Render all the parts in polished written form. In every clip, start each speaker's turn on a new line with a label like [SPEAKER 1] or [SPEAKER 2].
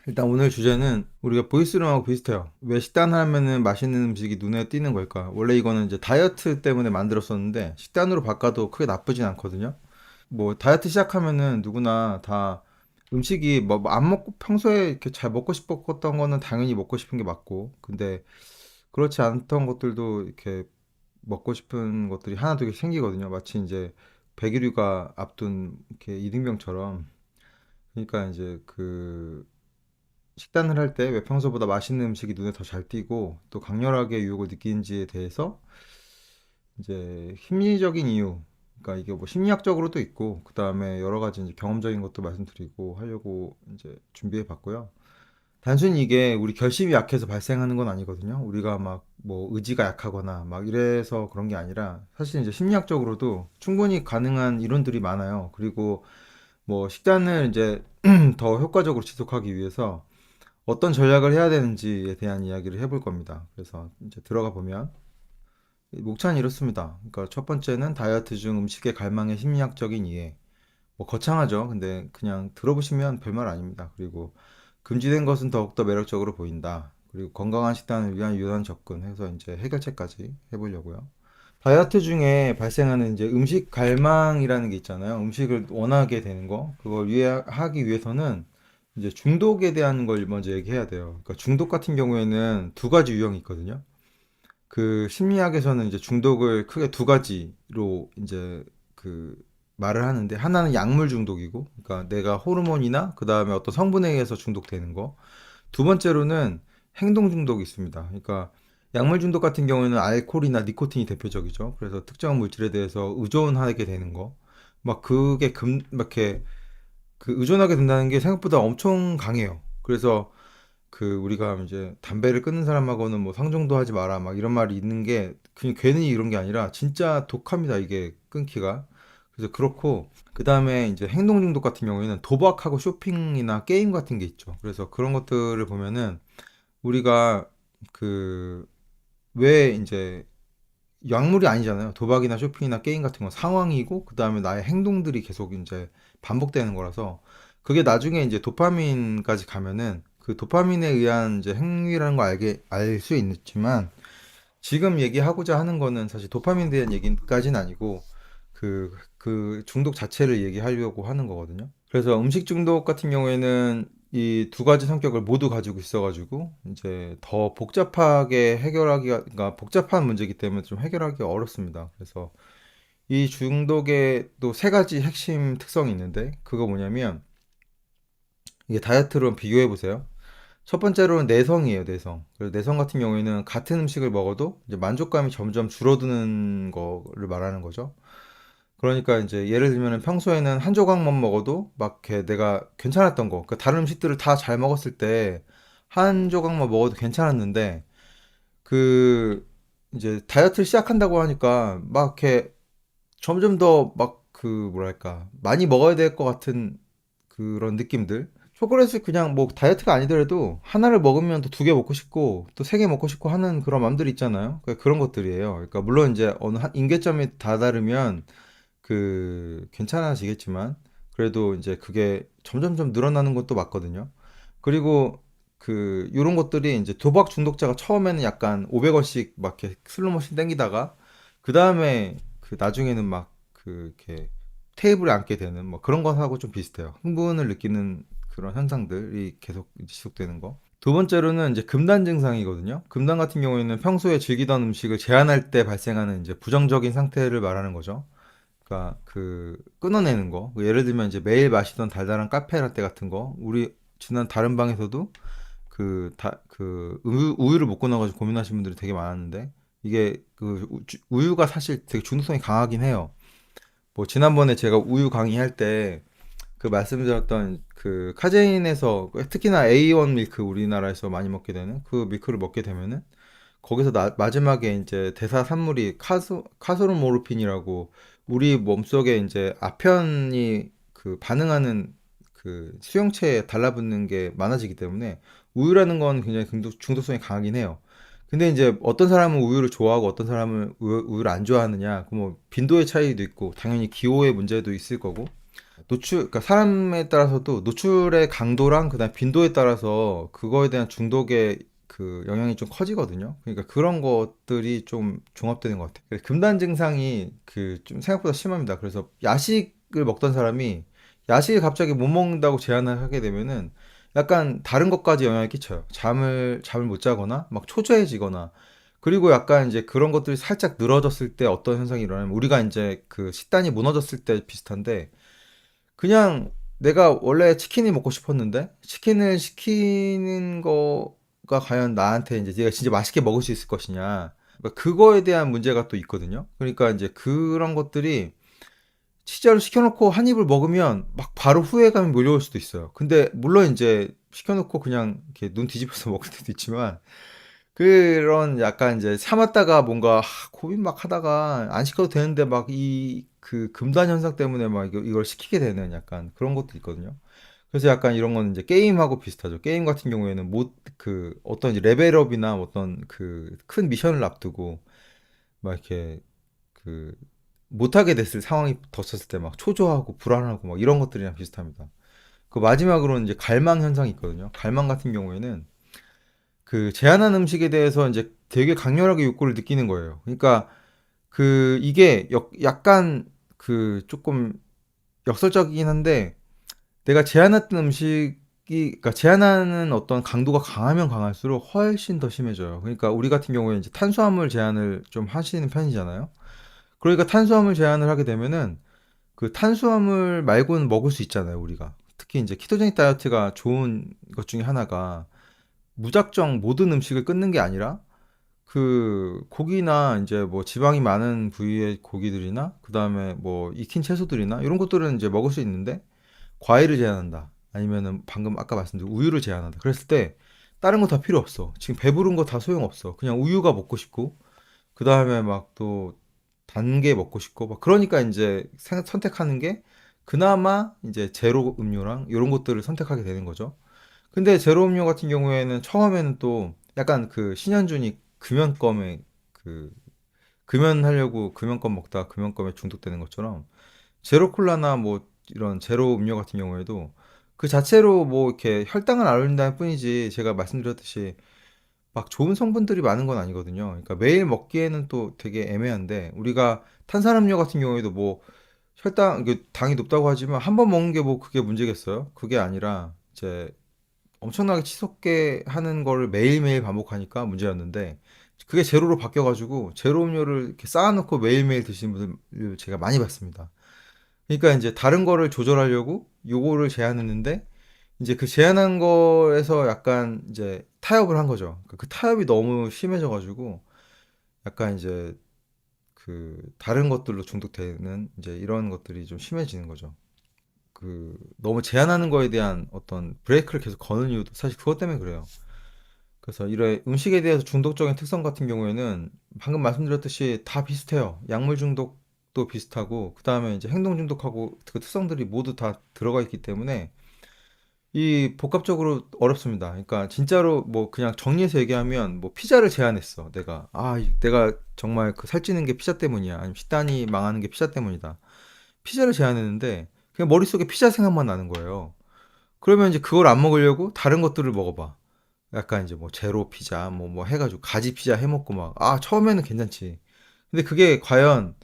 [SPEAKER 1] 일단 오늘 주제는 우리가 보이스룸하고 비슷해요. 왜 식단 하면은 맛있는 음식이 눈에 띄는 걸까? 원래 이거는 이제 다이어트 때문에 만들었었는데 식단으로 바꿔도 크게 나쁘진 않거든요. 뭐 다이어트 시작하면은 누구나 다 음식이 뭐 안 먹고 평소에 이렇게 잘 먹고 싶었던 거는 당연히 먹고 싶은 게 맞고, 근데 그렇지 않던 것들도 이렇게 먹고 싶은 것들이 하나 둘씩 생기거든요. 마치 이제 백일유가 앞둔 이렇게 이등병처럼. 그러니까 이제 그 식단을 할 때 왜 평소보다 맛있는 음식이 눈에 더 잘 띄고 또 강렬하게 유혹을 느끼는지에 대해서 이제 심리적인 이유, 그러니까 이게 뭐 심리학적으로도 있고 그 다음에 여러 가지 이제 경험적인 것도 말씀드리고 하려고 이제 준비해 봤고요. 단순히 이게 우리 결심이 약해서 발생하는 건 아니거든요. 우리가 막 뭐 의지가 약하거나 막 이래서 그런 게 아니라 사실 이제 심리학적으로도 충분히 가능한 이론들이 많아요. 그리고 뭐 식단을 이제 더 효과적으로 지속하기 위해서 어떤 전략을 해야 되는지에 대한 이야기를 해볼 겁니다. 그래서 이제 들어가 보면 목차는 이렇습니다. 그러니까 첫 번째는 다이어트 중 음식에 갈망의 심리학적인 이해. 뭐 거창하죠. 근데 그냥 들어보시면 별말 아닙니다. 그리고 금지된 것은 더욱더 매력적으로 보인다. 그리고 건강한 식단을 위한 유연한 접근 해서 이제 해결책까지 해보려고요. 다이어트 중에 발생하는 이제 음식 갈망이라는 게 있잖아요. 음식을 원하게 되는 거. 그걸 하기 위해서는 이제 중독에 대한 걸 먼저 얘기해야 돼요. 그러니까 중독 같은 경우에는 두 가지 유형이 있거든요. 그 심리학에서는 이제 중독을 크게 두 가지로 이제 그 말을 하는데, 하나는 약물 중독이고, 그러니까 내가 호르몬이나 그 다음에 어떤 성분에 의해서 중독되는 거. 두 번째로는 행동 중독이 있습니다. 그러니까 약물 중독 같은 경우에는 알코올이나 니코틴이 대표적이죠. 그래서 특정 물질에 대해서 의존하게 되는 거. 막 그게 막 이렇게 그 의존하게 된다는 게 생각보다 엄청 강해요. 그래서 그 우리가 이제 담배를 끊는 사람하고는 뭐 상종도 하지 마라 막 이런 말이 있는 게 그냥 괜히 이런 게 아니라 진짜 독합니다. 이게 끊기가. 그래서 그렇고, 그 다음에 이제 행동 중독 같은 경우에는 도박하고 쇼핑이나 게임 같은 게 있죠. 그래서 그런 것들을 보면은 우리가 그 왜 이제 약물이 아니잖아요. 도박이나 쇼핑이나 게임 같은 건 상황이고 그 다음에 나의 행동들이 계속 이제 반복되는 거라서 그게 나중에 이제 도파민까지 가면은 그 도파민에 의한 이제 행위라는 거 알게 알 수 있지만, 지금 얘기하고자 하는 거는 사실 도파민에 대한 얘기까지는 아니고 그 중독 자체를 얘기하려고 하는 거거든요. 그래서 음식 중독 같은 경우에는 이 두 가지 성격을 모두 가지고 있어가지고 이제 더 복잡하게 해결하기가, 그러니까 복잡한 문제이기 때문에 좀 해결하기가 어렵습니다. 그래서 이 중독에 또 세 가지 핵심 특성이 있는데, 그거 뭐냐면 이게 다이어트로 비교해 보세요. 첫 번째로는 내성이에요, 내성. 그래서 내성 같은 경우에는 같은 음식을 먹어도 이제 만족감이 점점 줄어드는 거를 말하는 거죠. 그러니까 이제 예를 들면 평소에는 한 조각만 먹어도 막 이렇게 내가 괜찮았던 거, 그러니까 다른 음식들을 다 잘 먹었을 때 한 조각만 먹어도 괜찮았는데, 그 이제 다이어트를 시작한다고 하니까 막 이렇게 점점 더 막 그 뭐랄까 많이 먹어야 될 것 같은 그런 느낌들. 초콜릿을 그냥 뭐 다이어트가 아니더라도 하나를 먹으면 또 두 개 먹고 싶고 또 세 개 먹고 싶고 하는 그런 맘들이 있잖아요. 그러니까 그런 것들이에요. 그러니까 물론 이제 어느 한 임계점에 다다르면 그 괜찮아지겠지만 그래도 이제 그게 점점점 늘어나는 것도 맞거든요. 그리고 그 요런 것들이 이제 도박 중독자가 처음에는 약간 500원씩 막 이렇게 슬로모션 땡기다가 그 다음에 그 나중에는 막 그 이렇게 테이블에 앉게 되는 뭐 그런 것하고 좀 비슷해요. 흥분을 느끼는 그런 현상들이 계속 지속되는 거. 두 번째로는 이제 금단 증상이거든요. 금단 같은 경우에는 평소에 즐기던 음식을 제한할 때 발생하는 이제 부정적인 상태를 말하는 거죠. 그러니까 그 끊어내는 거. 그 예를 들면 이제 매일 마시던 달달한 카페라떼 같은 거. 우리 지난 다른 방에서도 그 우유를 못 끊어가지고 고민하시는 분들이 되게 많았는데, 이게 그 우유가 사실 되게 중독성이 강하긴 해요. 뭐 지난번에 제가 우유 강의할 때 그 말씀드렸던 그 카제인에서 특히나 A1 밀크, 우리나라에서 많이 먹게 되는 그 밀크를 먹게 되면은 거기서 마지막에 이제 대사 산물이 카소르모르핀이라고 우리 몸속에 이제 아편이 그 반응하는 그 수용체에 달라붙는 게 많아지기 때문에 우유라는 건 굉장히 중독성이 강하긴 해요. 근데 이제 어떤 사람은 우유를 좋아하고 어떤 사람은 우유를 안 좋아하느냐, 그 뭐 빈도의 차이도 있고 당연히 기호의 문제도 있을 거고, 그러니까 사람에 따라서도 노출의 강도랑 그다음 빈도에 따라서 그거에 대한 중독의 그 영향이 좀 커지거든요. 그러니까 그런 것들이 좀 종합되는 것 같아요. 그래서 금단 증상이 그 좀 생각보다 심합니다. 그래서 야식을 먹던 사람이 야식을 갑자기 못 먹는다고 제한을 하게 되면은 약간 다른 것까지 영향을 끼쳐요. 잠을 못 자거나 막 초조해지거나 그리고 약간 이제 그런 것들이 살짝 늘어졌을 때 어떤 현상이 일어나면 우리가 이제 그 식단이 무너졌을 때 비슷한데 그냥 내가 원래 치킨이 먹고 싶었는데 치킨을 시키는 거가 과연 나한테 이제 내가 진짜 맛있게 먹을 수 있을 것이냐. 그러니까 그거에 대한 문제가 또 있거든요. 그러니까 이제 그런 것들이 진짜로 시켜놓고 한 입을 먹으면 막 바로 후회감이 몰려올 수도 있어요. 근데 물론 이제 시켜놓고 그냥 이렇게 눈 뒤집혀서 먹을 때도 있지만 그런 약간 이제 참았다가 뭔가 고민 막 하다가 안 시켜도 되는데 막 이 그 금단 현상 때문에 막 이걸 시키게 되는 약간 그런 것도 있거든요. 그래서 약간 이런 건 이제 게임하고 비슷하죠. 게임 같은 경우에는 못 그 어떤 이제 레벨업이나 어떤 그 큰 미션을 앞두고 막 이렇게 그 못하게 됐을 상황이 닥쳤을 때 막 초조하고 불안하고 막 이런 것들이랑 비슷합니다. 그 마지막으로는 이제 갈망 현상이 있거든요. 갈망 같은 경우에는 그 제한한 음식에 대해서 이제 되게 강렬하게 욕구를 느끼는 거예요. 그러니까 그 이게 약간 그 조금 역설적이긴 한데 내가 제한했던 음식이 그러니까 제한하는 어떤 강도가 강하면 강할수록 훨씬 더 심해져요. 그러니까 우리 같은 경우에 이제 탄수화물 제한을 좀 하시는 편이잖아요. 그러니까 탄수화물 제한을 하게 되면은 그 탄수화물 말고는 먹을 수 있잖아요, 우리가. 특히 이제 키토제닉 다이어트가 좋은 것 중에 하나가 무작정 모든 음식을 끊는 게 아니라 그 고기나 이제 뭐 지방이 많은 부위의 고기들이나 그다음에 뭐 익힌 채소들이나 이런 것들은 이제 먹을 수 있는데 과일을 제한한다. 아니면은 방금 아까 말씀드린 우유를 제한한다. 그랬을 때 다른 거 다 필요 없어. 지금 배부른 거 다 소용없어. 그냥 우유가 먹고 싶고 그다음에 막 또 단 게 먹고 싶고 막 그러니까 이제 선택하는 게 그나마 이제 제로 음료랑 이런 것들을 선택하게 되는 거죠. 근데 제로 음료 같은 경우에는 처음에는 또 약간 그 신현준이 금연검에 그 금연하려고 금연검 먹다가 금연검에 중독되는 것처럼 제로 콜라나 뭐 이런 제로 음료 같은 경우에도 그 자체로 뭐 이렇게 혈당을 안 올린다는 뿐이지 제가 말씀드렸듯이 막 좋은 성분들이 많은 건 아니거든요. 그러니까 매일 먹기에는 또 되게 애매한데 우리가 탄산음료 같은 경우에도 뭐 혈당 이게 당이 높다고 하지만 한 번 먹는 게 뭐 그게 문제겠어요? 그게 아니라 이제 엄청나게 치솟게 하는 거를 매일매일 반복하니까 문제였는데 그게 제로로 바뀌어가지고 제로 음료를 이렇게 쌓아놓고 매일매일 드시는 분들 제가 많이 봤습니다. 그러니까 이제 다른 거를 조절하려고 요거를 제한했는데 이제 그 제한한 거에서 약간 이제 타협을 한 거죠. 그 타협이 너무 심해져가지고 약간 이제 그 다른 것들로 중독되는 이제 이런 것들이 좀 심해지는 거죠. 그 너무 제한하는 거에 대한 어떤 브레이크를 계속 거는 이유도 사실 그것 때문에 그래요. 그래서 이런 음식에 대해서 중독적인 특성 같은 경우에는 방금 말씀드렸듯이 다 비슷해요. 약물 중독도 비슷하고, 그 다음에 이제 행동 중독하고 그 특성들이 모두 다 들어가 있기 때문에 이 복합적으로 어렵습니다. 그러니까 진짜로 뭐 그냥 정리해서 얘기하면 뭐 피자를 제안했어. 내가 정말 그 살찌는 게 피자 때문이야. 아니면 식단이 망하는 게 피자 때문이다. 피자를 제안했는데 그냥 머릿속에 피자 생각만 나는 거예요. 그러면 이제 그걸 안 먹으려고 다른 것들을 먹어봐. 약간 이제 뭐 제로 피자 뭐 해가지고 가지 피자 해 먹고 막 처음에는 괜찮지. 근데 그게 과연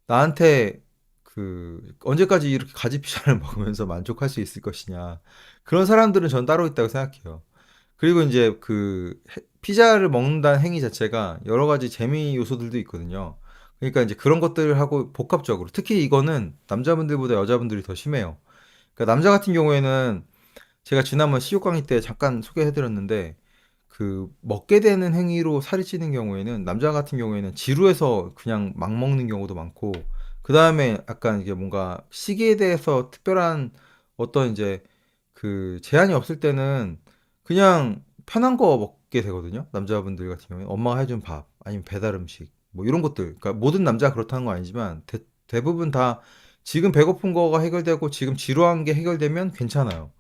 [SPEAKER 1] 나한테 그 언제까지 이렇게 가지 피자를 먹으면서 만족할 수 있을 것이냐. 그런 사람들은 전 따로 있다고 생각해요. 그리고 이제 그 피자를 먹는다는 행위 자체가 여러 가지 재미 요소들도 있거든요. 그러니까 이제 그런 것들을 하고 복합적으로 특히 이거는 남자분들보다 여자분들이 더 심해요. 그러니까 남자 같은 경우에는 제가 지난번 시욕 강의 때 잠깐 소개해드렸는데 그 먹게 되는 행위로 살이 찌는 경우에는 남자 같은 경우에는 지루해서 그냥 막 먹는 경우도 많고 그 다음에 약간 이게 뭔가 시기에 대해서 특별한 어떤 이제 그 제한이 없을 때는 그냥 편한 거 먹게 되거든요. 남자분들 같은 경우에 엄마가 해준 밥 아니면 배달 음식 뭐 이런 것들 그러니까 모든 남자가 그렇다는 건 아니지만 대부분 다 지금 배고픈 거가 해결되고 지금 지루한 게 해결되면 괜찮아요.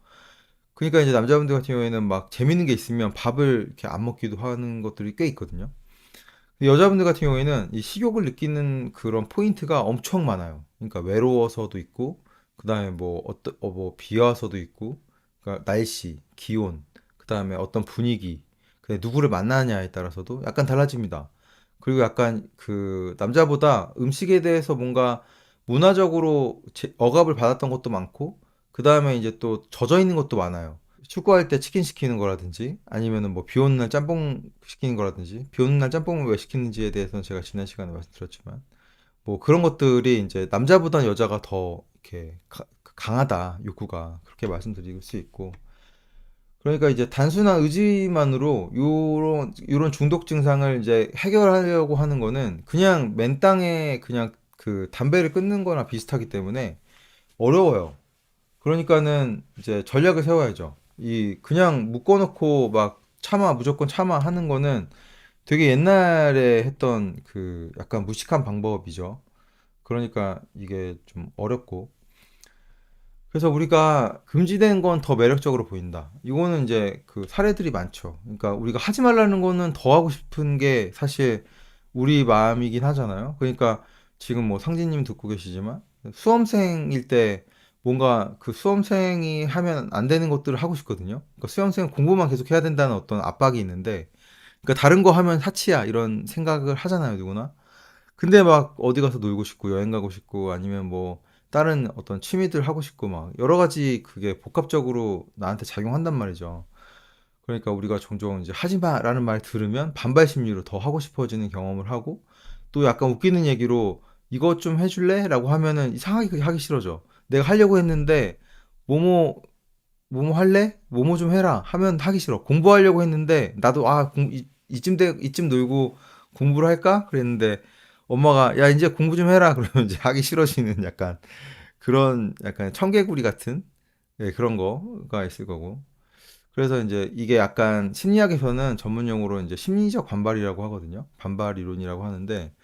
[SPEAKER 1] 그러니까 이제 남자분들 같은 경우에는 막 재밌는 게 있으면 밥을 이렇게 안 먹기도 하는 것들이 꽤 있거든요. 근데 여자분들 같은 경우에는 이 식욕을 느끼는 그런 포인트가 엄청 많아요. 그러니까 외로워서도 있고, 그다음에 뭐 어떤 뭐 비 와서도 있고, 그러니까 날씨, 기온, 그다음에 어떤 분위기, 누구를 만나냐에 따라서도 약간 달라집니다. 그리고 약간 그 남자보다 음식에 대해서 뭔가 문화적으로 억압을 받았던 것도 많고, 그다음에 이제 또 젖어 있는 것도 많아요. 축구할 때 치킨 시키는 거라든지, 아니면은 뭐 비 오는 날 짬뽕 시키는 거라든지. 비 오는 날 짬뽕을 왜 시키는지에 대해서는 제가 지난 시간에 말씀드렸지만, 뭐 그런 것들이 이제 남자보다 여자가 더 이렇게 강하다, 욕구가. 그렇게 말씀드릴 수 있고. 그러니까 이제 단순한 의지만으로 요런 중독 증상을 이제 해결하려고 하는 거는 그냥 맨땅에 그냥 그 담배를 끊는 거나 비슷하기 때문에 어려워요. 그러니까는 이제 전략을 세워야죠. 이 그냥 묶어놓고 막 참아, 무조건 참아 하는 거는 되게 옛날에 했던 그 약간 무식한 방법이죠. 그러니까 이게 좀 어렵고. 그래서 우리가 금지된 건 더 매력적으로 보인다. 이거는 이제 그 사례들이 많죠. 그러니까 우리가 하지 말라는 거는 더 하고 싶은 게 사실 우리 마음이긴 하잖아요. 그러니까 지금 뭐 상진님 듣고 계시지만 수험생일 때 뭔가 그 수험생이 하면 안 되는 것들을 하고 싶거든요. 그러니까 수험생은 공부만 계속 해야 된다는 어떤 압박이 있는데, 그러니까 다른 거 하면 사치야 이런 생각을 하잖아요, 누구나. 근데 막 어디 가서 놀고 싶고 여행 가고 싶고 아니면 뭐 다른 어떤 취미들 하고 싶고 막 여러 가지 그게 복합적으로 나한테 작용한단 말이죠. 그러니까 우리가 종종 이제 하지 마라는 말 들으면 반발 심리로 더 하고 싶어지는 경험을 하고, 또 약간 웃기는 얘기로 이것 좀 해줄래? 라고 하면은 이상하게 그게 하기 싫어져. 내가 하려고 했는데 뭐뭐 뭐뭐 할래? 뭐뭐 좀 해라 하면 하기 싫어. 공부하려고 했는데 나도 이쯤 놀고 공부를 할까? 그랬는데 엄마가 야 이제 공부 좀 해라 그러면 이제 하기 싫어지는 약간 그런 약간 청개구리 같은, 예, 그런 거가 있을 거고. 그래서 이제 이게 약간 심리학에서는 전문 용어로 이제 심리적 반발이라고 하거든요. 반발 이론이라고 하는데,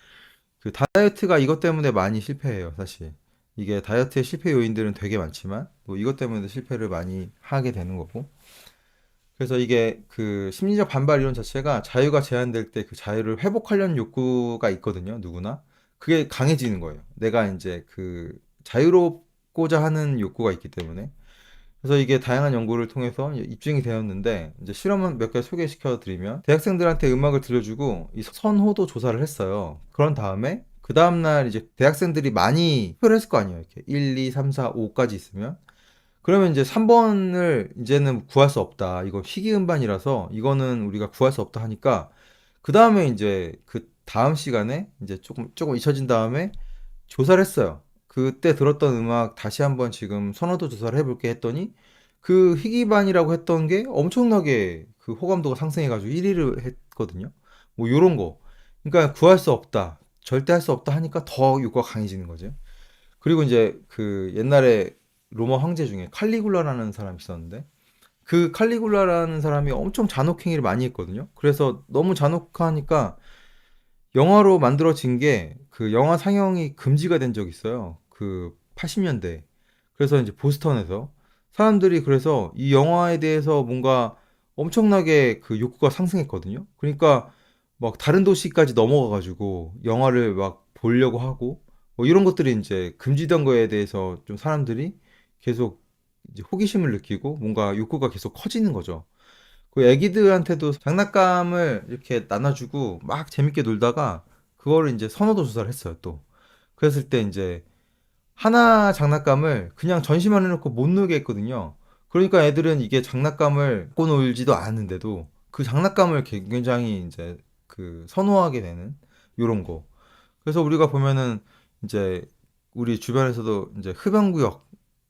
[SPEAKER 1] 그 다이어트가 이것 때문에 많이 실패해요, 사실. 이게 다이어트의 실패 요인들은 되게 많지만 뭐 이것 때문에 실패를 많이 하게 되는 거고. 그래서 이게 그 심리적 반발 이론 자체가 자유가 제한될 때 그 자유를 회복하려는 욕구가 있거든요, 누구나. 그게 강해지는 거예요. 내가 이제 그 자유롭고자 하는 욕구가 있기 때문에. 그래서 이게 다양한 연구를 통해서 이제 입증이 되었는데, 이제 실험은 몇 개 소개시켜 드리면, 대학생들한테 음악을 들려주고 이 선호도 조사를 했어요. 그런 다음에 그 다음날 이제 대학생들이 많이 투표를 했을 거 아니에요. 이렇게 1, 2, 3, 4, 5까지 있으면. 그러면 이제 3번을 이제는 구할 수 없다. 이거 희귀 음반이라서 이거는 우리가 구할 수 없다 하니까, 그 다음에 이제 그 다음 시간에 이제 조금 잊혀진 다음에 조사를 했어요. 그때 들었던 음악 다시 한번 지금 선호도 조사를 해볼게 했더니, 그 희귀반이라고 했던 게 엄청나게 그 호감도가 상승해가지고 1위를 했거든요. 뭐 요런 거. 그러니까 구할 수 없다, 절대 할 수 없다 하니까 더 욕구가 강해지는 거죠. 그리고 이제 그 옛날에 로마 황제 중에 칼리굴라라는 사람이 있었는데, 그 칼리굴라라는 사람이 엄청 잔혹행위를 많이 했거든요. 그래서 너무 잔혹하니까 영화로 만들어진 게 그 영화 상영이 금지가 된 적이 있어요. 그 80년대. 그래서 이제 보스턴에서 사람들이 그래서 이 영화에 대해서 뭔가 엄청나게 그 욕구가 상승했거든요. 그러니까 막 다른 도시까지 넘어가가지고 영화를 막 보려고 하고 뭐 이런 것들이 이제 금지된 거에 대해서 좀 사람들이 계속 이제 호기심을 느끼고 뭔가 욕구가 계속 커지는 거죠. 그 애기들한테도 장난감을 이렇게 나눠주고 막 재밌게 놀다가 그거를 이제 선호도 조사를 했어요, 또. 그랬을 때 이제 하나 장난감을 그냥 전시만 해놓고 못 놀게 했거든요. 그러니까 애들은 이게 장난감을 갖고 놀지도 않았는데도 그 장난감을 굉장히 이제 그 선호하게 되는 요런 거. 그래서 우리가 보면은 이제 우리 주변에서도 이제 흡연구역,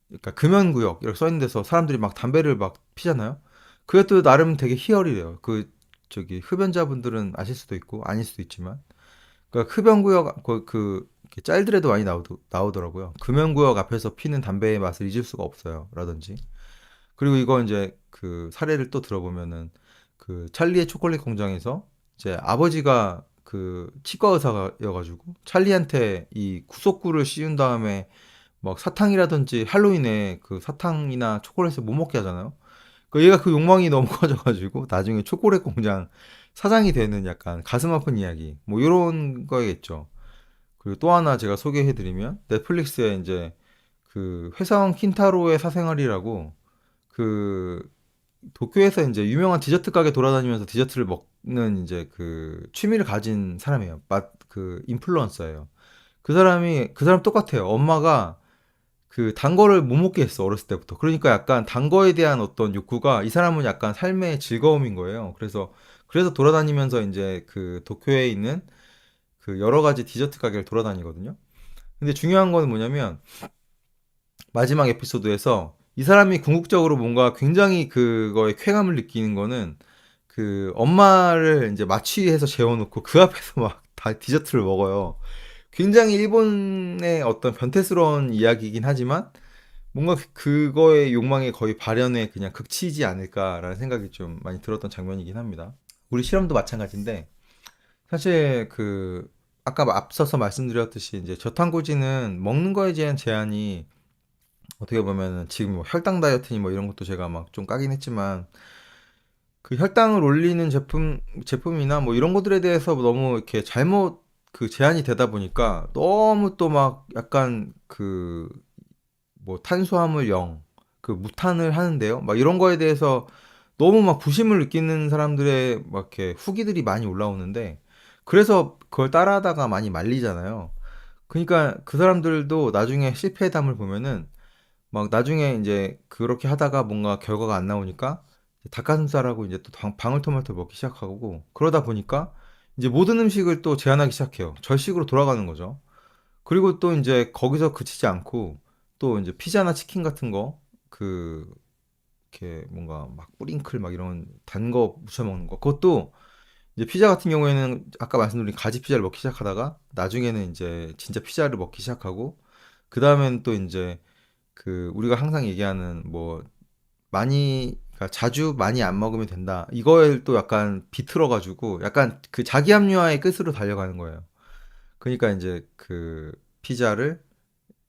[SPEAKER 1] 그러니까 금연구역 이렇게 써 있는 데서 사람들이 막 담배를 막 피잖아요. 그것도 나름 되게 희열이래요. 그 저기 흡연자분들은 아실 수도 있고 아닐 수도 있지만, 그러니까 흡연구역 이렇게 짤들에도 많이 나오더라고요. 금연구역 앞에서 피는 담배의 맛을 잊을 수가 없어요. 라든지. 그리고 이거 이제 그 사례를 또 들어보면은 그 찰리의 초콜릿 공장에서 이제 아버지가 그 치과 의사여가지고 찰리한테 이 구속구를 씌운 다음에 막 사탕이라든지 할로윈에 그 사탕이나 초콜릿을 못 먹게 하잖아요. 그 얘가 그 욕망이 너무 커져가지고 나중에 초콜릿 공장 사장이 되는 약간 가슴 아픈 이야기 뭐 이런 거겠죠. 그리고 또 하나 제가 소개해드리면 넷플릭스에 이제 그 회사원 킨타로의 사생활이라고 그 도쿄에서 이제 유명한 디저트 가게 돌아다니면서 디저트를 먹는 이제 그 취미를 가진 사람이에요. 그 인플루언서예요. 그 사람 똑같아요. 엄마가 그 단 거를 못 먹게 했어, 어렸을 때부터. 그러니까 약간 단 거에 대한 어떤 욕구가 이 사람은 약간 삶의 즐거움인 거예요. 그래서 돌아다니면서 이제 그 도쿄에 있는 그 여러 가지 디저트 가게를 돌아다니거든요. 근데 중요한 건 뭐냐면 마지막 에피소드에서 이 사람이 궁극적으로 뭔가 굉장히 그거에 쾌감을 느끼는 거는 그 엄마를 이제 마취해서 재워놓고 그 앞에서 막 다 디저트를 먹어요. 굉장히 일본의 어떤 변태스러운 이야기이긴 하지만 뭔가 그거의 욕망이 거의 발현의 그냥 극치이지 않을까라는 생각이 좀 많이 들었던 장면이긴 합니다. 우리 실험도 마찬가지인데 사실 그 아까 앞서서 말씀드렸듯이 이제 저탄고지는 먹는 거에 대한 제한이 어떻게 보면은 지금 뭐 혈당 다이어트니 뭐 이런 것도 제가 막 좀 까긴 했지만 그 혈당을 올리는 제품이나 뭐 이런 것들에 대해서 너무 이렇게 잘못 그 제한이 되다 보니까 너무 또 막 약간 그 뭐 탄수화물 0, 그 무탄을 하는데요. 막 이런 거에 대해서 너무 막 부심을 느끼는 사람들의 막 이렇게 후기들이 많이 올라오는데 그래서 그걸 따라하다가 많이 말리잖아요. 그러니까 그 사람들도 나중에 실패담을 보면은 막 나중에 이제 그렇게 하다가 뭔가 결과가 안 나오니까 닭가슴살하고 이제 또 방울토마토 먹기 시작하고 그러다 보니까 이제 모든 음식을 또 제한하기 시작해요. 절식으로 돌아가는 거죠. 그리고 또 이제 거기서 그치지 않고 또 이제 피자나 치킨 같은 거 그 이렇게 뭔가 막 뿌링클 막 이런 단 거 묻혀 먹는 거 그것도 이제 피자 같은 경우에는 아까 말씀드린 가지 피자를 먹기 시작하다가 나중에는 이제 진짜 피자를 먹기 시작하고 그 다음엔 또 이제 그 우리가 항상 얘기하는 뭐 그러니까 자주 많이 안 먹으면 된다. 이거에 또 약간 비틀어 가지고 약간 그 자기 합리화의 끝으로 달려가는 거예요. 그러니까 이제 그 피자를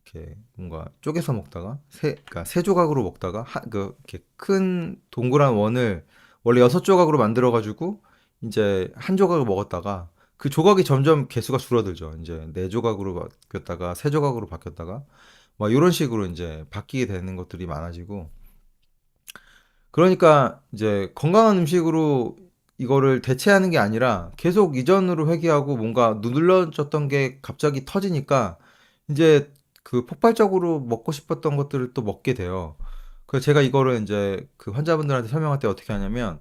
[SPEAKER 1] 이렇게 뭔가 쪼개서 먹다가 그러니까 세 조각으로 먹다가 그 이렇게 큰 동그란 원을 원래 여섯 조각으로 만들어 가지고 이제 한 조각을 먹었다가 그 조각이 점점 개수가 줄어들죠. 이제 네 조각으로 바뀌었다가 세 조각으로 바뀌었다가 막 이런 식으로 이제 바뀌게 되는 것들이 많아지고 그러니까 이제 건강한 음식으로 이거를 대체하는 게 아니라 계속 이전으로 회귀하고 뭔가 눌러졌던 게 갑자기 터지니까 이제 그 폭발적으로 먹고 싶었던 것들을 또 먹게 돼요. 그래서 제가 이거를 이제 그 환자분들한테 설명할 때 어떻게 하냐면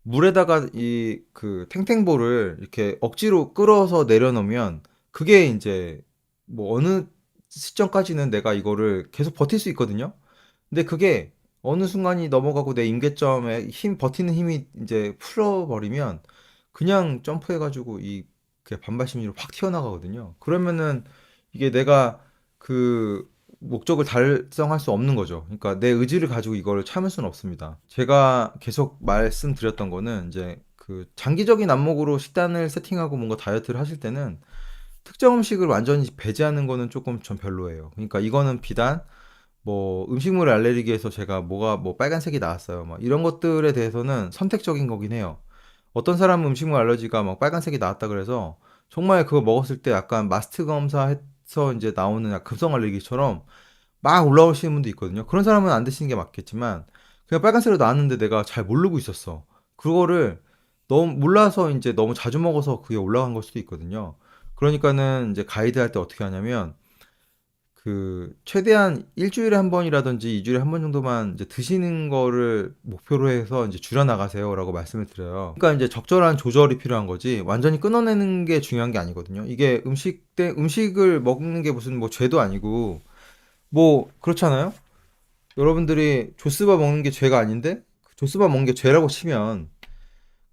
[SPEAKER 1] 물에다가 이 그 탱탱볼을 이렇게 억지로 끌어서 내려놓으면 그게 이제 뭐 어느 시점까지는 내가 이거를 계속 버틸 수 있거든요. 근데 그게 어느 순간이 넘어가고 내 임계점에 버티는 힘이 이제 풀어버리면 그냥 점프해가지고 그 반발 심리로 확 튀어나가거든요. 그러면은 이게 내가 그 목적을 달성할 수 없는 거죠. 그러니까 내 의지를 가지고 이거를 참을 수는 없습니다. 제가 계속 말씀드렸던 거는 이제 그 장기적인 안목으로 식단을 세팅하고 뭔가 다이어트를 하실 때는 특정 음식을 완전히 배제하는 거는 조금 전 별로예요. 그러니까 이거는 비단 뭐 음식물 알레르기에서 제가 뭐가 뭐 빨간색이 나왔어요. 막 이런 것들에 대해서는 선택적인 거긴 해요. 어떤 사람은 음식물 알러지가 막 빨간색이 나왔다 그래서 정말 그거 먹었을 때 약간 마스트 검사해서 이제 나오는 급성 알레르기처럼 막 올라오시는 분도 있거든요. 그런 사람은 안 드시는 게 맞겠지만 그냥 빨간색으로 나왔는데 내가 잘 모르고 있었어. 그거를 너무 몰라서 이제 너무 자주 먹어서 그게 올라간 걸 수도 있거든요. 그러니까는 이제 가이드 할 때 어떻게 하냐면 그 최대한 일주일에 한 번이라든지 2주일에 한 번 정도만 이제 드시는 거를 목표로 해서 이제 줄여 나가세요라고 말씀을 드려요. 그러니까 이제 적절한 조절이 필요한 거지 완전히 끊어내는 게 중요한 게 아니거든요. 이게 음식을 먹는 게 무슨 뭐 죄도 아니고 뭐 그렇잖아요. 여러분들이 조스바 먹는 게 죄가 아닌데 조스바 먹는 게 죄라고 치면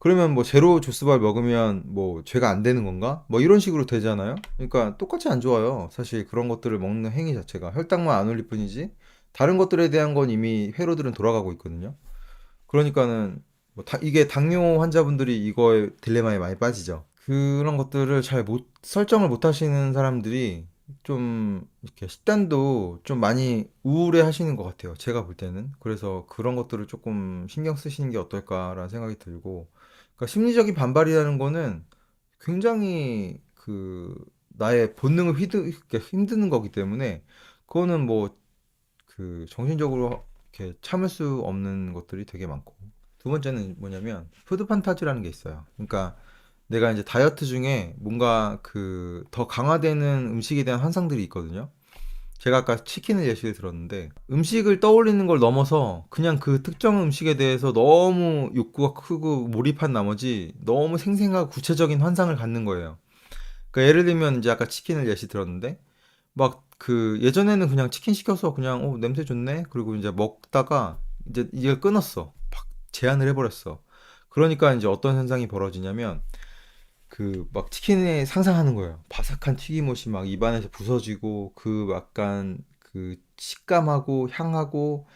[SPEAKER 1] 그러면 뭐 제로 조스바를 먹으면 뭐 죄가 안 되는 건가? 뭐 이런 식으로 되잖아요. 그러니까 똑같이 안 좋아요. 사실 그런 것들을 먹는 행위 자체가 혈당만 안 올릴 뿐이지 다른 것들에 대한 건 이미 회로들은 돌아가고 있거든요. 그러니까는 뭐 이게 당뇨 환자분들이 이거에 딜레마에 많이 빠지죠. 그런 것들을 잘 못 설정을 못 하시는 사람들이 좀 이렇게 식단도 좀 많이 우울해 하시는 것 같아요. 제가 볼 때는. 그래서 그런 것들을 조금 신경 쓰시는 게 어떨까라는 생각이 들고. 그러니까 심리적인 반발이라는 거는 굉장히 나의 본능을 이렇게 힘드는 거기 때문에 그거는 뭐 그 정신적으로 이렇게 참을 수 없는 것들이 되게 많고. 두 번째는 뭐냐면 푸드 판타지라는 게 있어요. 그러니까 내가 이제 다이어트 중에 뭔가 그 더 강화되는 음식에 대한 환상들이 있거든요. 제가 아까 치킨을 예시를 들었는데 음식을 떠올리는 걸 넘어서 그냥 그 특정 음식에 대해서 너무 욕구가 크고 몰입한 나머지 너무 생생하고 구체적인 환상을 갖는 거예요. 그러니까 예를 들면 이제 아까 치킨을 예시 들었는데 막 그 예전에는 그냥 치킨 시켜서 그냥 냄새 좋네 그리고 이제 먹다가 이제 이걸 끊었어. 막 제한을 해버렸어. 그러니까 이제 어떤 현상이 벌어지냐면 그 막 치킨에 상상하는 거예요. 바삭한 튀김옷이 막 입안에서 부서지고 그 약간 그 식감하고 향하고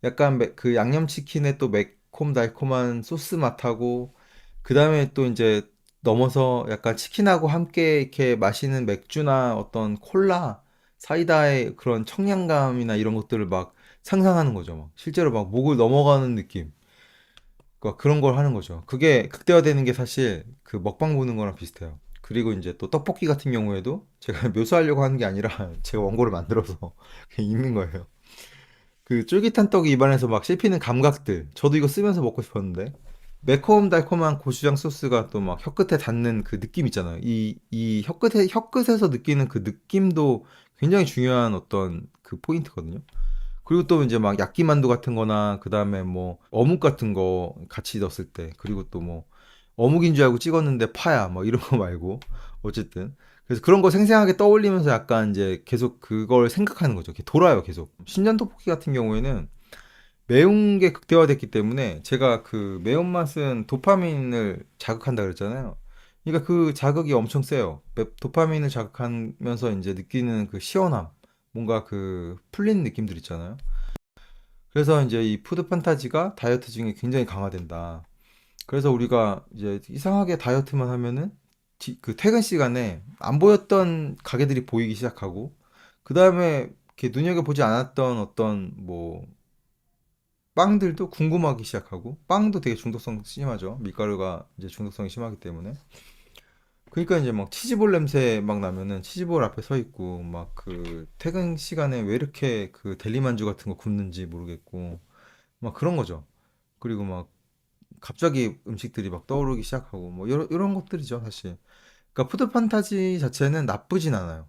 [SPEAKER 1] 약간 그 양념치킨의 또 매콤달콤한 소스 맛하고 그다음에 또 이제 넘어서 약간 치킨하고 함께 이렇게 마시는 맥주나 어떤 콜라, 사이다의 그런 청량감이나 이런 것들을 막 상상하는 거죠. 막 실제로 막 목을 넘어가는 느낌. 그러니까 그런 걸 하는 거죠. 그게 극대화되는 게 사실 그 먹방 보는 거랑 비슷해요. 그리고 이제 또 떡볶이 같은 경우에도 제가 묘사하려고 하는 게 아니라 제가 원고를 만들어서 그냥 읽는 거예요. 그 쫄깃한 떡이 입안에서 막 씹히는 감각들. 저도 이거 쓰면서 먹고 싶었는데. 매콤달콤한 고추장 소스가 또 막 혀끝에 닿는 그 느낌 있잖아요. 이 혀끝에서 느끼는 그 느낌도 굉장히 중요한 어떤 그 포인트거든요. 그리고 또 이제 막 야끼만두 같은 거나 그다음에 뭐 어묵 같은 거 같이 넣었을 때 그리고 또 뭐 어묵인 줄 알고 찍었는데 파야 뭐 이런 거 말고 어쨌든 그래서 그런 거 생생하게 떠올리면서 약간 이제 계속 그걸 생각하는 거죠. 이렇게 돌아요 계속. 신전 떡볶이 같은 경우에는 매운 게 극대화됐기 때문에 제가 그 매운맛은 도파민을 자극한다 그랬잖아요. 그러니까 그 자극이 엄청 세요. 도파민을 자극하면서 이제 느끼는 그 시원함, 뭔가 그 풀린 느낌들 있잖아요. 그래서 이제 이 푸드 판타지가 다이어트 중에 굉장히 강화된다. 그래서 우리가 이제 이상하게 다이어트만 하면은 그 퇴근 시간에 안 보였던 가게들이 보이기 시작하고, 그 다음에 이렇게 눈여겨보지 않았던 어떤 뭐 빵들도 궁금하기 시작하고, 빵도 되게 중독성 심하죠. 밀가루가 이제 중독성이 심하기 때문에. 그러니까 이제 막 치즈볼 냄새 막 나면은 치즈볼 앞에 서 있고, 막 그 퇴근 시간에 왜 이렇게 그 델리만주 같은 거 굽는지 모르겠고, 막 그런 거죠. 그리고 막 갑자기 음식들이 막 떠오르기 시작하고 뭐 이런 것들이죠, 사실. 그러니까 푸드 판타지 자체는 나쁘진 않아요.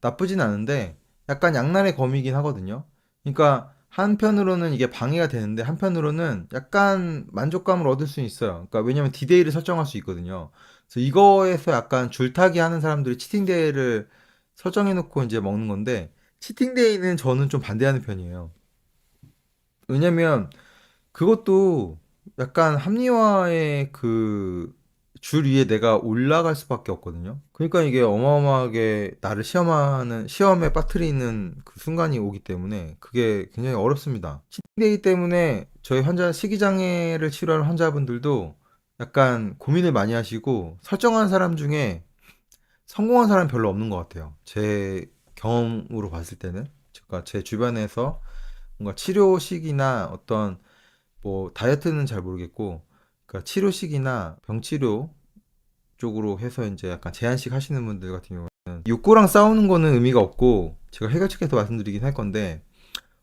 [SPEAKER 1] 나쁘진 않은데 약간 양날의 검이긴 하거든요. 그러니까 한편으로는 이게 방해가 되는데 한편으로는 약간 만족감을 얻을 수 있어요. 그러니까 왜냐면 디데이를 설정할 수 있거든요. 그래서 이거에서 약간 줄타기 하는 사람들이 치팅데이를 설정해 놓고 이제 먹는 건데 치팅데이는 저는 좀 반대하는 편이에요. 왜냐면 그것도 약간 합리화의 그 줄 위에 내가 올라갈 수밖에 없거든요. 그러니까 이게 어마어마하게 나를 시험에 빠뜨리는 그 순간이 오기 때문에 그게 굉장히 어렵습니다. 치팅데이 때문에 저희 식이장애를 치료하는 환자분들도 약간 고민을 많이 하시고 설정한 사람 중에 성공한 사람 별로 없는 것 같아요. 제 경험으로 봤을 때는. 제가 제 주변에서 뭔가 치료식이나 어떤 뭐 다이어트는 잘 모르겠고 그러니까 치료식이나 병치료 쪽으로 해서 이제 약간 제한식 하시는 분들 같은 경우는 욕구랑 싸우는 거는 의미가 없고 제가 해결책에서 말씀드리긴 할 건데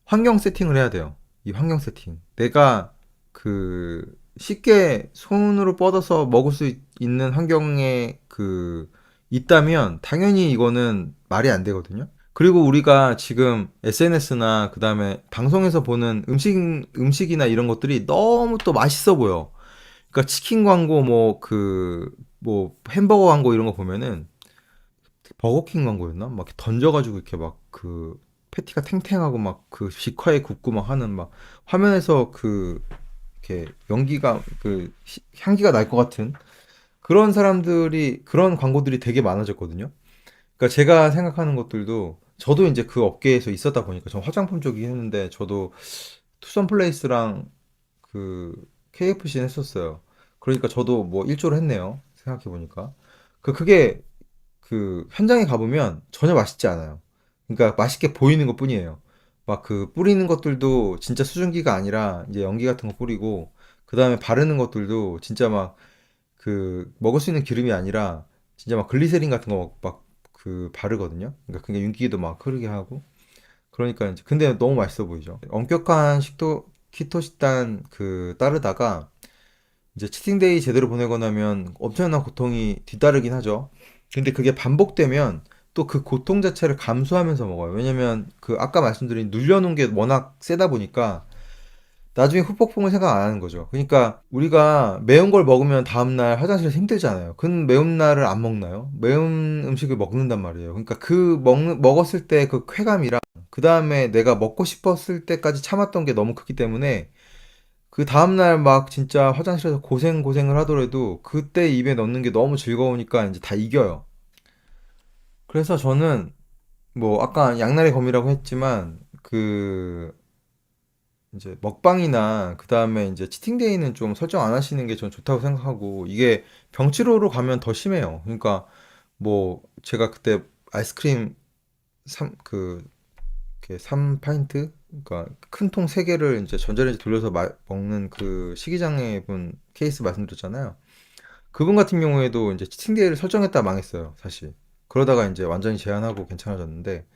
[SPEAKER 1] 환경 세팅을 해야 돼요. 이 환경 세팅. 내가 그 쉽게 손으로 뻗어서 먹을 수 있는 환경에 그 있다면 당연히 이거는 말이 안 되거든요. 그리고 우리가 지금 SNS나 그다음에 방송에서 보는 음식이나 이런 것들이 너무 또 맛있어 보여. 그러니까 치킨 광고 뭐 햄버거 광고 이런 거 보면은 버거킹 광고였나? 막 이렇게 던져가지고 이렇게 막 그 패티가 탱탱하고 막 그 직화에 굽고 막 하는 막 화면에서 그 이렇게 연기가 그 향기가 날 것 같은 그런 광고들이 되게 많아졌거든요. 그러니까 제가 생각하는 것들도 저도 이제 그 업계에서 있었다 보니까 전 화장품 쪽이긴 했는데 저도 투썸 플레이스랑 그 KFC는 했었어요. 그러니까 저도 뭐 일조를 했네요. 생각해 보니까. 그게 그 현장에 가보면 전혀 맛있지 않아요. 그러니까 맛있게 보이는 것 뿐이에요. 막 그 뿌리는 것들도 진짜 수증기가 아니라 이제 연기 같은 거 뿌리고 그 다음에 바르는 것들도 진짜 막 그 먹을 수 있는 기름이 아니라 진짜 막 글리세린 같은 거 막 그 바르거든요. 그러니까 그게 윤기도 막 흐르게 하고. 그러니까 이제 근데 너무 맛있어 보이죠. 엄격한 키토 식단 따르다가 이제 치팅데이 제대로 보내고 나면 엄청난 고통이 뒤따르긴 하죠. 근데 그게 반복되면 또 그 고통 자체를 감수하면서 먹어요. 왜냐면 그 아까 말씀드린 눌려놓은 게 워낙 세다 보니까 나중에 후폭풍을 생각 안 하는 거죠. 그러니까 우리가 매운 걸 먹으면 다음날 화장실에서 힘들잖아요. 그 매운 날을 안 먹나요? 매운 음식을 먹는단 말이에요. 그러니까 먹었을 때 그 쾌감이랑 그 다음에 내가 먹고 싶었을 때까지 참았던 게 너무 크기 때문에 그 다음날 막 진짜 화장실에서 고생을 하더라도 그때 입에 넣는 게 너무 즐거우니까 이제 다 이겨요. 그래서 저는 뭐 아까 양날의 검이라고 했지만 이제 먹방이나 그 다음에 이제 치팅데이는 좀 설정 안 하시는 게 전 좋다고 생각하고 이게 병치로로 가면 더 심해요. 그러니까 뭐 제가 그때 아이스크림 3, 이렇게 3파인트? 그러니까 큰 통 3개를 이제 전자레인지 돌려서 먹는 그 식이장애 분 케이스 말씀드렸잖아요. 그분 같은 경우에도 이제 치팅데이를 설정했다 망했어요, 사실. 그러다가 이제 완전히 제한하고 괜찮아졌는데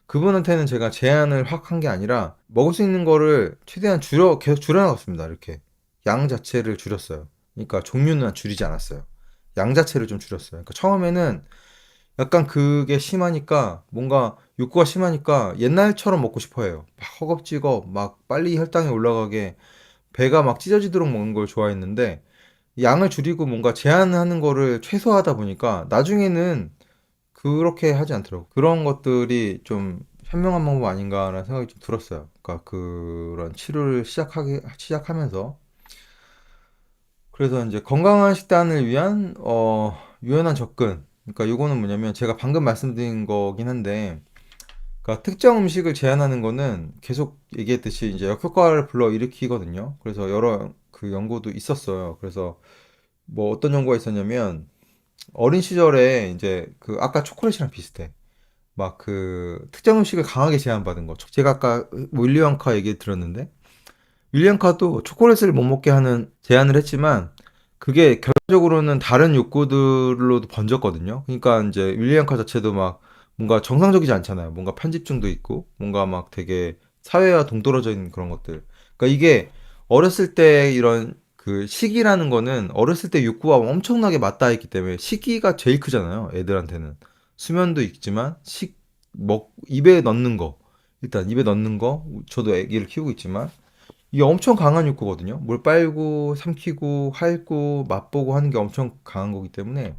[SPEAKER 1] 그분한테는 제가 제한을 확 한 게 아니라 먹을 수 있는 거를 최대한 계속 줄여나갔습니다. 이렇게 양 자체를 줄였어요. 그러니까 종류는 줄이지 않았어요. 양 자체를 좀 줄였어요. 그러니까 처음에는 약간 그게 심하니까 뭔가 욕구가 심하니까 옛날처럼 먹고 싶어 해요. 막 허겁지겁 막 빨리 혈당이 올라가게 배가 막 찢어지도록 먹는 걸 좋아했는데 양을 줄이고 뭔가 제한하는 거를 최소화하다 보니까 나중에는 그렇게 하지 않더라고. 그런 것들이 좀 현명한 방법 아닌가라는 생각이 좀 들었어요. 그러니까 그런 치료를 시작하면서. 그래서 이제 건강한 식단을 위한, 유연한 접근. 그러니까 요거는 뭐냐면 제가 방금 말씀드린 거긴 한데, 그러니까 특정 음식을 제한하는 거는 계속 얘기했듯이 이제 역효과를 불러일으키거든요. 그래서 여러 그 연구도 있었어요. 그래서 뭐 어떤 연구가 있었냐면, 어린 시절에 이제 그 아까 초콜릿이랑 비슷해. 막 특정 음식을 강하게 제한받은 거. 제가 아까 윌리 원카 얘기 들었는데 윌리 원카도 초콜릿을 못 먹게 하는 제한을 했지만 그게 결과적으로는 다른 욕구들로도 번졌거든요. 그러니까 이제 윌리 원카 자체도 막 뭔가 정상적이지 않잖아요. 뭔가 편집증도 있고 뭔가 막 되게 사회와 동떨어져 있는 그런 것들. 그러니까 이게 어렸을 때 이런 그 시기라는 거는 어렸을 때 욕구와 엄청나게 맞닿아 있기 때문에 시기가 제일 크잖아요. 애들한테는. 수면도 있지만 입에 넣는 거 일단 입에 넣는 거 저도 애기를 키우고 있지만 이게 엄청 강한 욕구거든요. 물 빨고 삼키고 핥고 맛보고 하는 게 엄청 강한 거기 때문에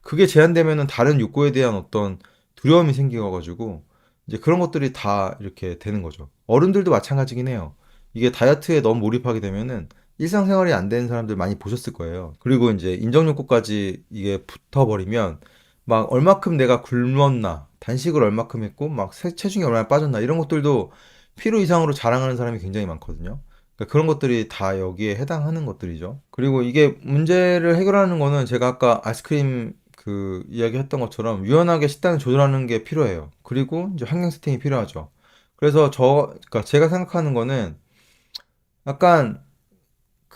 [SPEAKER 1] 그게 제한되면은 다른 욕구에 대한 어떤 두려움이 생겨가지고 이제 그런 것들이 다 이렇게 되는 거죠. 어른들도 마찬가지긴 해요. 이게 다이어트에 너무 몰입하게 되면은 일상생활이 안 되는 사람들 많이 보셨을 거예요. 그리고 이제 인정 욕구까지 이게 붙어버리면 막 얼마큼 내가 굶었나, 단식을 얼마큼 했고, 막 체중이 얼마나 빠졌나 이런 것들도 필요 이상으로 자랑하는 사람이 굉장히 많거든요. 그러니까 그런 것들이 다 여기에 해당하는 것들이죠. 그리고 이게 문제를 해결하는 거는 제가 아까 아이스크림 이야기 했던 것처럼 유연하게 식단을 조절하는 게 필요해요. 그리고 이제 환경 세팅이 필요하죠. 그래서 그러니까 제가 생각하는 거는 약간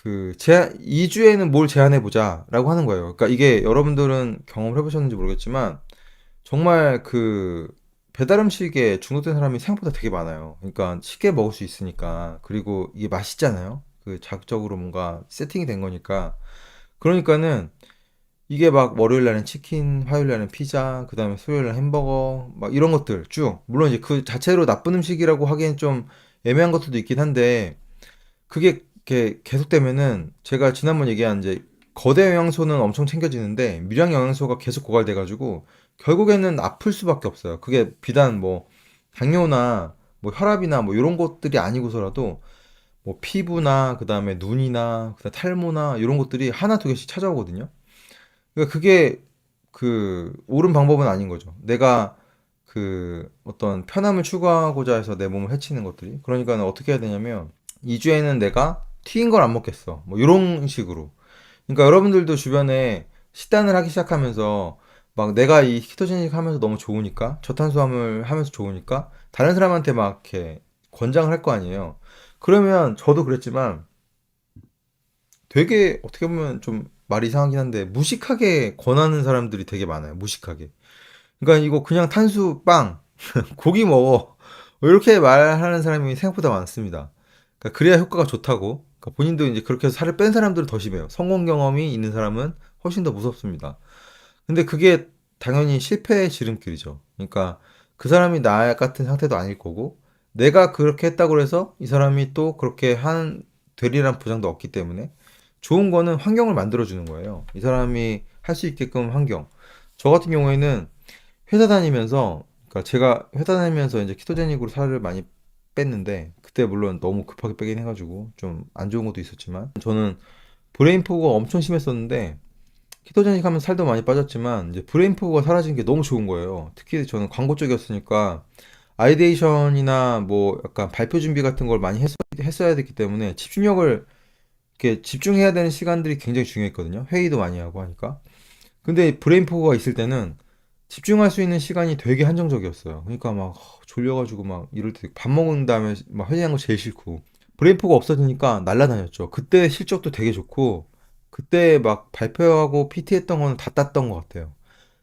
[SPEAKER 1] 2주에는 뭘 제한해보자 라고 하는 거예요. 그러니까 이게 여러분들은 경험을 해보셨는지 모르겠지만 정말 배달 음식에 중독된 사람이 생각보다 되게 많아요. 그러니까 쉽게 먹을 수 있으니까. 그리고 이게 맛있잖아요. 자극적으로 뭔가 세팅이 된 거니까. 그러니까는 이게 막 월요일 날은 치킨, 화요일 날은 피자, 그 다음에 수요일 날 햄버거, 막 이런 것들 쭉. 물론 이제 그 자체로 나쁜 음식이라고 하기엔 좀 애매한 것들도 있긴 한데, 그게 이렇게 계속되면은 제가 지난번 얘기한 이제 거대 영양소는 엄청 챙겨지는데 미량 영양소가 계속 고갈돼가지고 결국에는 아플 수밖에 없어요. 그게 비단 뭐 당뇨나 뭐 혈압이나 뭐 이런 것들이 아니고서라도 뭐 피부나 그다음에 눈이나 그다음 탈모나 이런 것들이 하나 두 개씩 찾아오거든요. 그러니까 그게 옳은 방법은 아닌 거죠. 내가 어떤 편함을 추구하고자 해서 내 몸을 해치는 것들이. 그러니까 어떻게 해야 되냐면 2주에는 내가 튀긴 걸 안 먹겠어. 뭐 이런 식으로. 그러니까 여러분들도 주변에 식단을 하기 시작하면서 막 내가 이 키토제닉 하면서 너무 좋으니까 저탄수화물 하면서 좋으니까 다른 사람한테 막 이렇게 권장을 할 거 아니에요. 그러면 저도 그랬지만 되게 어떻게 보면 좀 말이 이상하긴 한데 무식하게 권하는 사람들이 되게 많아요. 무식하게. 그러니까 이거 그냥 탄수 빵 고기 먹어. 뭐 이렇게 말하는 사람이 생각보다 많습니다. 그러니까 그래야 효과가 좋다고. 그러니까 본인도 이제 그렇게 해서 살을 뺀 사람들은 더 심해요. 성공 경험이 있는 사람은 훨씬 더 무섭습니다. 근데 그게 당연히 실패의 지름길이죠. 그러니까 그 사람이 나 같은 상태도 아닐 거고, 내가 그렇게 했다고 해서 이 사람이 또 그렇게 되리란 보장도 없기 때문에 좋은 거는 환경을 만들어주는 거예요. 이 사람이 할 수 있게끔 환경. 저 같은 경우에는 회사 다니면서, 그러니까 제가 회사 다니면서 이제 키토제닉으로 살을 많이 뺐는데, 그때 물론 너무 급하게 빼긴 해가지고 좀 안 좋은 것도 있었지만, 저는 브레인 포그가 엄청 심했었는데, 키토제닉 하면 살도 많이 빠졌지만 이제 브레인 포그가 사라진 게 너무 좋은 거예요. 특히 저는 광고 쪽이었으니까 아이데이션이나 뭐 약간 발표 준비 같은 걸 많이 했어야 됐기 때문에 집중력을 이렇게 집중해야 되는 시간들이 굉장히 중요했거든요. 회의도 많이 하고 하니까. 근데 브레인 포그가 있을 때는 집중할 수 있는 시간이 되게 한정적이었어요. 그러니까 막 졸려가지고 막 이럴 때 밥 먹은 다음에 막 회의하는 거 제일 싫고, 브레인 포가 없어지니까 날라다녔죠. 그때 실적도 되게 좋고, 그때 막 발표하고 PT 했던 거는 다 땄던 것 같아요.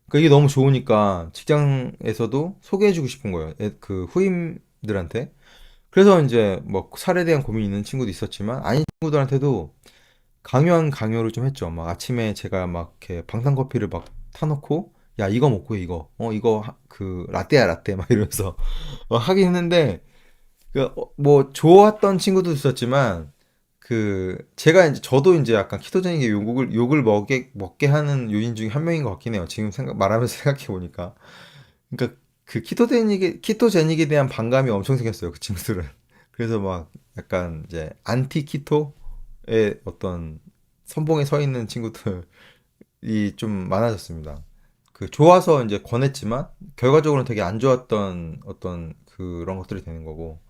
[SPEAKER 1] 그러니까 이게 너무 좋으니까 직장에서도 소개해주고 싶은 거예요. 그 후임들한테. 그래서 이제 뭐 살에 대한 고민이 있는 친구도 있었지만 아닌 친구들한테도 강요한 강요를 좀 했죠. 막 아침에 제가 막 이렇게 방탄커피를 막 타놓고, 야 이거 먹고 해, 이거 이거 그 라떼야 라떼 막 이러면서 막 하긴 했는데, 뭐 좋았던 친구도 있었지만, 제가 이제 저도 이제 약간 키토제닉의 욕을 먹게 하는 요인 중에 한 명인 것 같긴 해요. 지금 말하면서 생각해 보니까. 그러니까 그 키토제닉에 대한 반감이 엄청 생겼어요. 그 친구들은. 그래서 막 약간 이제 안티 키토의 어떤 선봉에 서 있는 친구들이 좀 많아졌습니다. 좋아서 이제 권했지만 결과적으로는 되게 안 좋았던 어떤 그런 것들이 되는 거고.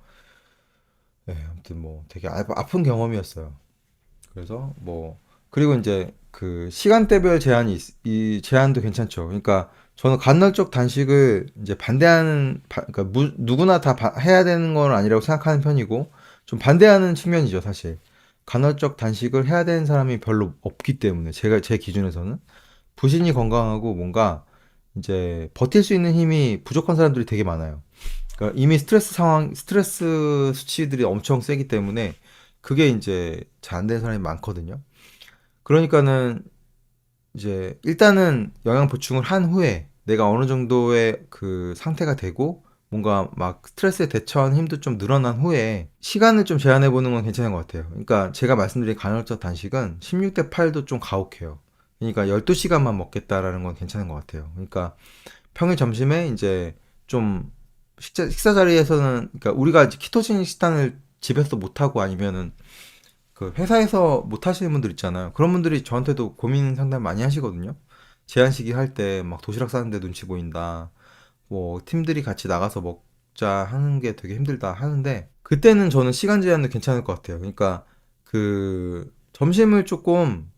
[SPEAKER 1] 네, 아무튼 뭐 되게 아픈 경험이었어요. 그래서 뭐 그리고 이제 그 시간대별 이 제한도 괜찮죠. 그러니까 저는 간헐적 단식을 이제 그러니까 누구나 다 해야 되는 건 아니라고 생각하는 편이고, 좀 반대하는 측면이죠, 사실. 간헐적 단식을 해야 되는 사람이 별로 없기 때문에, 제 기준에서는 부신이 건강하고 뭔가 이제 버틸 수 있는 힘이 부족한 사람들이 되게 많아요. 그러니까 이미 스트레스 수치들이 엄청 세기 때문에 그게 이제 잘 안 되는 사람이 많거든요. 그러니까는 이제 일단은 영양 보충을 한 후에 내가 어느 정도의 그 상태가 되고 뭔가 막 스트레스에 대처하는 힘도 좀 늘어난 후에 시간을 좀 제한해 보는 건 괜찮은 것 같아요. 그러니까 제가 말씀드린 간헐적 단식은 16대 8도 좀 가혹해요. 그러니까 12시간만 먹겠다라는 건 괜찮은 것 같아요. 그러니까 평일 점심에 이제 좀 식사 자리에서는, 그러니까 우리가 이제 키토제닉 식단을 집에서 못하고 아니면은 그 회사에서 못 하시는 분들 있잖아요. 그런 분들이 저한테도 고민 상담 많이 하시거든요. 제한시기 할 때 막 도시락 싸는데 눈치 보인다. 뭐 팀들이 같이 나가서 먹자 하는 게 되게 힘들다 하는데, 그때는 저는 시간 제한도 괜찮을 것 같아요. 그러니까 점심을 조금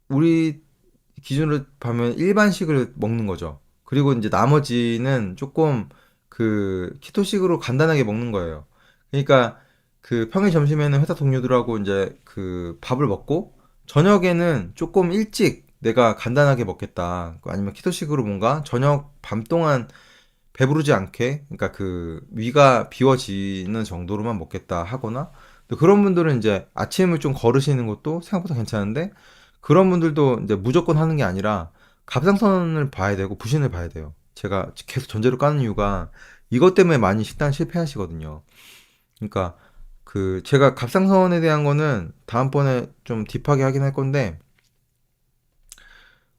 [SPEAKER 1] 우리 기준으로 보면 일반식을 먹는 거죠. 그리고 이제 나머지는 조금 키토식으로 간단하게 먹는 거예요. 그러니까 평일 점심에는 회사 동료들하고 이제 밥을 먹고, 저녁에는 조금 일찍 내가 간단하게 먹겠다. 아니면 키토식으로 뭔가 저녁 밤 동안 배부르지 않게, 그러니까 위가 비워지는 정도로만 먹겠다 하거나, 또 그런 분들은 이제 아침을 좀 거르시는 것도 생각보다 괜찮은데, 그런 분들도 이제 무조건 하는 게 아니라 갑상선을 봐야 되고 부신을 봐야 돼요. 제가 계속 전제로 까는 이유가 이것 때문에 많이 식단 실패하시거든요. 그러니까 제가 갑상선에 대한 거는 다음번에 좀 딥하게 하긴 할 건데,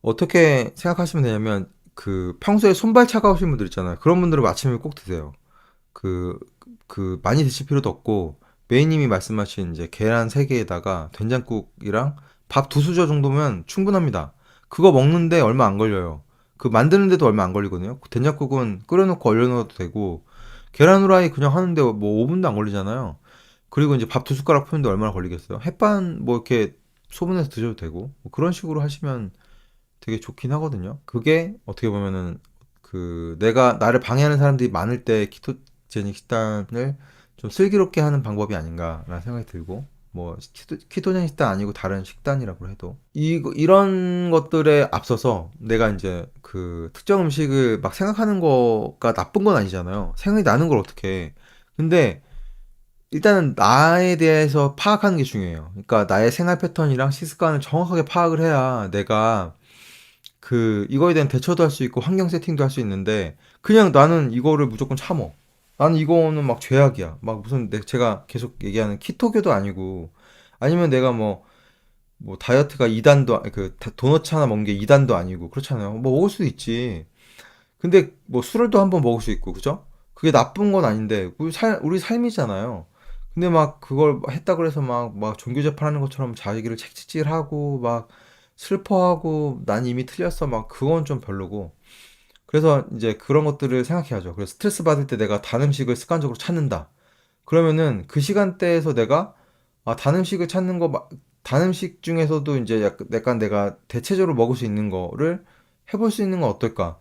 [SPEAKER 1] 어떻게 생각하시면 되냐면 평소에 손발 차가우신 분들 있잖아요. 그런 분들은 아침에 꼭 드세요. 그, 많이 드실 필요도 없고, 메이님이 말씀하신 이제 계란 3개에다가 된장국이랑 밥 2수저 정도면 충분합니다. 그거 먹는데 얼마 안 걸려요. 만드는데도 얼마 안 걸리거든요. 된장국은 끓여놓고 얼려놓어도 되고, 계란 후라이 그냥 하는데 뭐 5분도 안 걸리잖아요. 그리고 이제 밥 2숟가락 푸는데 얼마나 걸리겠어요. 햇반 뭐 이렇게 소분해서 드셔도 되고, 뭐 그런 식으로 하시면 되게 좋긴 하거든요. 그게 어떻게 보면은 내가 나를 방해하는 사람들이 많을 때 키토제닉 식단을 좀 슬기롭게 하는 방법이 아닌가라는 생각이 들고, 뭐 키토제닉 식단 아니고 다른 식단이라고 해도 이런 것들에 앞서서 내가 이제 그 특정 음식을 막 생각하는 거가 나쁜 건 아니잖아요. 생각이 나는 걸 어떻게 해. 근데 일단은 나에 대해서 파악하는 게 중요해요. 그러니까 나의 생활 패턴이랑 식습관을 정확하게 파악을 해야 내가 그 이거에 대한 대처도 할 수 있고 환경 세팅도 할 수 있는데 그냥 나는 이거를 무조건 참어. 나는 이거는 막 죄악이야. 막 무슨 제가 계속 얘기하는 키토교도 아니고 아니면 내가 뭐 다이어트가 2단도 도너츠 하나 먹는 게 2단도 아니고 그렇잖아요. 뭐 먹을 수도 있지. 근데 뭐 술을 또 한 번 먹을 수 있고 그죠? 그게 나쁜 건 아닌데 우리 삶이잖아요. 근데 막 그걸 했다 그래서 막 종교 재판하는 것처럼 자기를 책찍질하고 막 슬퍼하고 난 이미 틀렸어 막 그건 좀 별로고 그래서 이제 그런 것들을 생각해야죠. 그래서 스트레스 받을 때 내가 단 음식을 습관적으로 찾는다. 그러면은 그 시간대에서 내가 단 음식을 찾는 단 음식 중에서도 이제 약간 내가 대체적으로 먹을 수 있는 거를 해볼 수 있는 건 어떨까?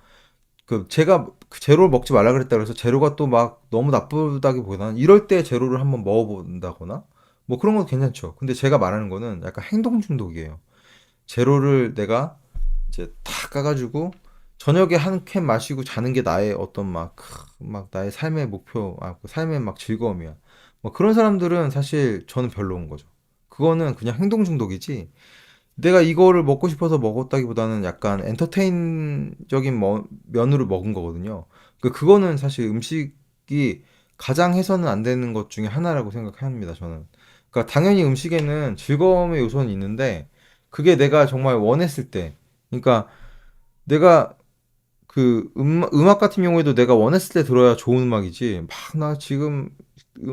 [SPEAKER 1] 제가 그 제로를 먹지 말라 그랬다 그래서 제로가 또 막 너무 나쁘다기보다는 이럴 때 제로를 한번 먹어본다거나 뭐 그런 건 괜찮죠. 근데 제가 말하는 거는 약간 행동 중독이에요. 제로를 내가 이제 다 까가지고 저녁에 한 캔 마시고 자는 게 나의 어떤 막 나의 삶의 목표, 삶의 막 즐거움이야. 뭐 그런 사람들은 사실 저는 별로인 거죠. 그거는 그냥 행동 중독이지. 내가 이거를 먹고 싶어서 먹었다기보다는 약간 엔터테인적인 면으로 먹은 거거든요. 그거는 사실 음식이 가장 해서는 안 되는 것 중에 하나라고 생각합니다, 저는. 그러니까 당연히 음식에는 즐거움의 요소는 있는데, 그게 내가 정말 원했을 때, 그러니까 내가 음악 같은 경우에도 내가 원했을 때 들어야 좋은 음악이지, 나 지금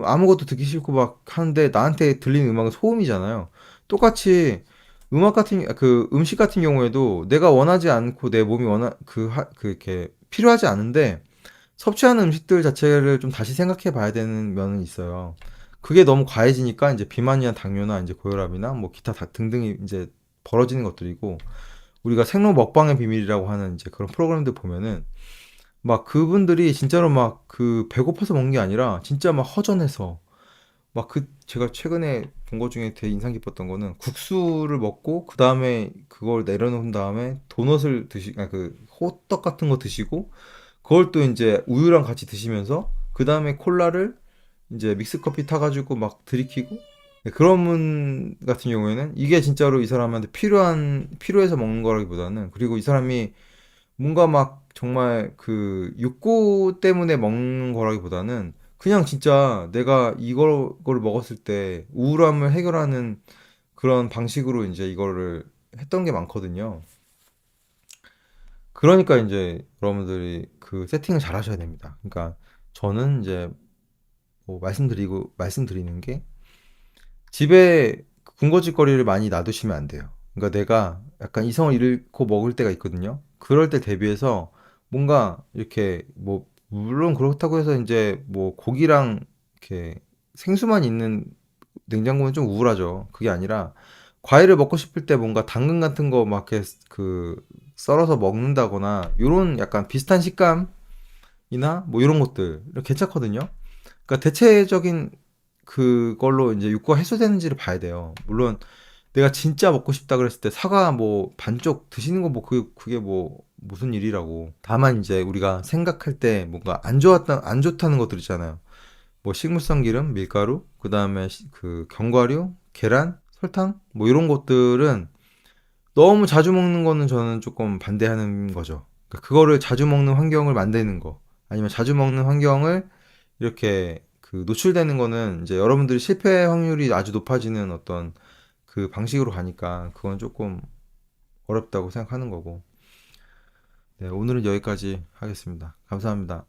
[SPEAKER 1] 아무것도 듣기 싫고 막 하는데 나한테 들리는 음악은 소음이잖아요. 똑같이 음식 같은 경우에도 내가 원하지 않고 내 몸이 이렇게 필요하지 않은데 섭취하는 음식들 자체를 좀 다시 생각해 봐야 되는 면은 있어요. 그게 너무 과해지니까 이제 비만이나 당뇨나 이제 고혈압이나 뭐 기타 등등이 이제 벌어지는 것들이고 우리가 생로 먹방의 비밀이라고 하는 이제 그런 프로그램들 보면은 막 그분들이 진짜로 막 배고파서 먹는 게 아니라 진짜 막 허전해서 제가 최근에 본 것 중에 되게 인상 깊었던 거는 국수를 먹고 그 다음에 그걸 내려놓은 다음에 도넛을 호떡 같은 거 드시고 그걸 또 이제 우유랑 같이 드시면서 그 다음에 콜라를 이제 믹스커피 타가지고 막 들이키고 그런 분 같은 경우에는 이게 진짜로 이 사람한테 필요해서 먹는 거라기보다는 그리고 이 사람이 뭔가 막 정말 욕구 때문에 먹는 거라기보다는 그냥 진짜 내가 이걸 먹었을 때 우울함을 해결하는 그런 방식으로 이제 이거를 했던 게 많거든요. 그러니까 이제 여러분들이 그 세팅을 잘 하셔야 됩니다. 그러니까 저는 이제 뭐 말씀드리는 게 집에 군것질거리를 많이 놔두시면 안 돼요. 그러니까 내가 약간 이성을 잃고 먹을 때가 있거든요. 그럴 때 대비해서 뭔가 이렇게 뭐 물론 그렇다고 해서 이제 뭐 고기랑 이렇게 생수만 있는 냉장고는 좀 우울하죠. 그게 아니라 과일을 먹고 싶을 때 뭔가 당근 같은 거 막 이렇게 썰어서 먹는다거나 요런 약간 비슷한 식감이나 뭐 이런 것들 괜찮거든요. 그러니까 대체적인 그걸로 이제 욕구가 해소되는지를 봐야 돼요. 물론 내가 진짜 먹고 싶다 그랬을 때 사과 뭐 반쪽 드시는 거 뭐 그게 뭐 무슨 일이라고. 다만 이제 우리가 생각할 때 뭔가 안 좋다는 것들 있잖아요. 뭐 식물성 기름, 밀가루, 그다음에 견과류, 계란, 설탕 뭐 이런 것들은 너무 자주 먹는 거는 저는 조금 반대하는 거죠. 그러니까 그거를 자주 먹는 환경을 만드는 거 아니면 자주 먹는 환경을 이렇게 노출되는 거는 이제 여러분들이 실패 확률이 아주 높아지는 어떤 그 방식으로 가니까 그건 조금 어렵다고 생각하는 거고. 네, 오늘은 여기까지 하겠습니다. 감사합니다.